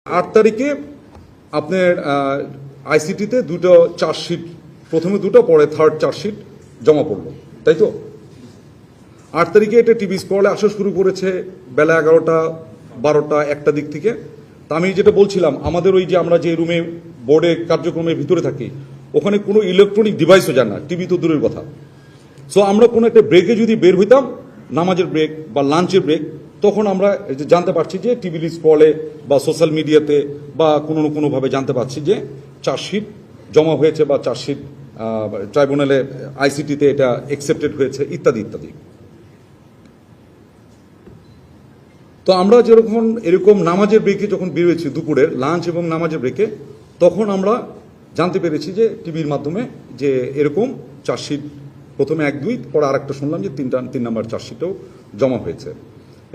8 তারিখে আপনার আইসিটিতে দুটো চার্জশিট, প্রথমে দুটো পরে থার্ড চার্জশিট জমা পড়লো, তাই তো? 8 তারিখে এটা টিভি স্ক্রলে আসা শুরু করেছে বেলা 11টা 12টা 1টা দিক থেকে। তা আমি যেটা বলছিলাম, আমাদের ওই যে আমরা যে রুমে বোর্ডে কার্যক্রমের ভিতরে থাকি, ওখানে কোনো ইলেকট্রনিক ডিভাইসও যায় না, টিভি তো দূরের কথা। সো আমরা কোনো একটা ব্রেকে যদি বের হইতাম, নামাজের ব্রেক বা লাঞ্চের ব্রেক, তখন আমরা জানতে পারছি যে টিভি স্ক্রলে বা সোশ্যাল মিডিয়াতে বা কোনোভাবে জানতে পারছি যে চার্জশিট জমা হয়েছে বা চার্জশিট ট্রাইব্যুনালে আইসিটিতে এটা অ্যাকসেপ্টেড হয়েছে ইত্যাদি ইত্যাদি। তো আমরা এরকম নামাজের ব্রেকে যখন বেরিয়েছি, দুপুরের লাঞ্চ এবং নামাজের ব্রেকে, তখন আমরা জানতে পেরেছি যে টিভির মাধ্যমে যে এরকম চার্জশিট প্রথমে 1-2, পরে আরেকটা শুনলাম যে 3 নম্বর চার্জশিটও জমা হয়েছে।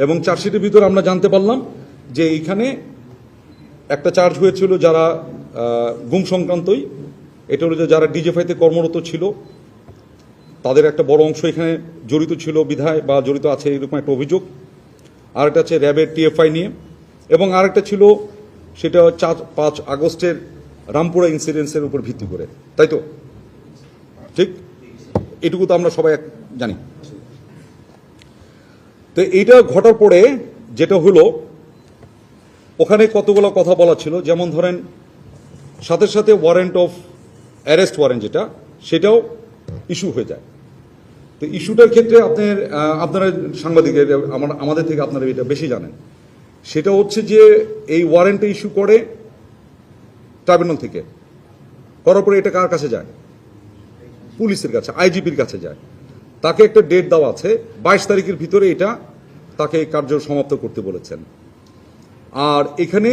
এবং চার্জশিটের ভিতরে আমরা জানতে পারলাম যে এইখানে একটা চার্জ হয়েছিল যারা গুম সংক্রান্তই, এটা হলো যে যারা ডিজিএফআইতে কর্মরত ছিল তাদের একটা বড় অংশ এখানে জড়িত ছিল বিধায় বা জড়িত আছে এরকম একটা অভিযোগ। আরেকটা আছে র্যাবের টিএফআই নিয়ে, এবং আরেকটা ছিল সেটা 5 আগস্টের রামপুরা ইনসিডেন্সের উপর ভিত্তি করে, তাই তো? ঠিক, এটুকু তো আমরা সবাই জানি। তো এইটা ঘটার পরে যেটা হলো, ওখানে কতগুলো কথা বলা ছিল, যেমন ধরেন সাথে সাথে ওয়ারেন্ট অফ অ্যারেস্ট ওয়ারেন্ট যেটা, সেটাও ইস্যু হয়ে যায়। তো ইস্যুটার ক্ষেত্রে আপনারা সাংবাদিক, আমাদের থেকে আপনারা এটা বেশি জানেন। সেটা হচ্ছে যে এই ওয়ারেন্টটা ইস্যু করে ট্রাইব্যুনাল থেকে, করার পরে এটা কার কাছে যায়? পুলিশের কাছে, আইজিপির কাছে যায়। তাকে একটা ডেট দেওয়া আছে, 22 তারিখের ভিতরে এটা তাকে কার্য সমাপ্ত করতে বলেছেন। আর এখানে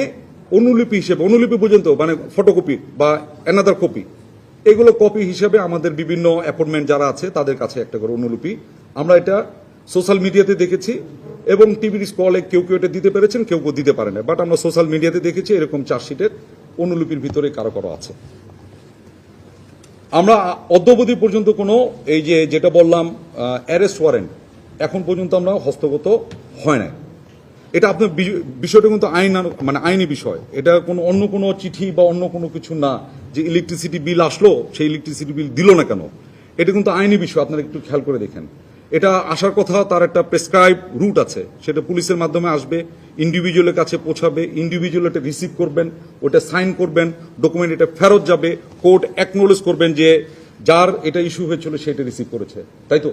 অনুলিপি হিসেবে, অনুলিপি পর্যন্ত মানে ফটোকপি বা অ্যানাদার কপি, এগুলো কপি হিসেবে আমাদের বিভিন্ন অ্যাপয়েন্টমেন্ট যারা আছে তাদের কাছে একটা করে অনুলিপি। আমরা এটা সোশ্যাল মিডিয়াতে দেখেছি এবং টিভির স্ক্রলে কেউ এটা দিতে পেরেছেন, কেউ দিতে পারে না, বাট আমরা সোশ্যাল মিডিয়াতে দেখেছি এরকম চার্জশিটের অনুলিপির ভিতরে কারো আছে। আমরা অদ্যাবধি পর্যন্ত কোনো এই যেটা বললাম অ্যারেস্ট ওয়ারেন্ট এখন পর্যন্ত আমরা হস্তগত হয় না। এটা আপনার বিষয়টা কিন্তু আইনি বিষয়, এটা অন্য কোনো চিঠি বা অন্য কোনো কিছু না যে ইলেকট্রিসিটি বিল আসলো, সেই ইলেকট্রিসিটি বিল দিল না কেন, এটা কিন্তু আইনি বিষয়। আপনারা একটু খেয়াল করে দেখেন, এটা আসার কথা, তার একটা প্রেসক্রাইব রুট আছে, সেটা পুলিশের মাধ্যমে আসবে, ইন্ডিভিজুয়ালের কাছে পৌঁছাবে, ইন্ডিভিজুয়াল এটা রিসিভ করবেন, ওটা সাইন করবেন, ডকুমেন্ট এটা ফেরত যাবে, কোর্ট অ্যাকনোলেজ করবেন যে যার এটা ইস্যু হয়েছিল সেটা রিসিভ করেছে, তাই তো?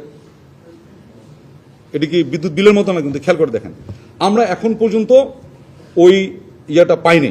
এটা কি বিদ্যুৎ বিলের মতো না? কিন্তু খেয়াল করে দেখেন, আমরা এখন পর্যন্ত ওই পাইনি।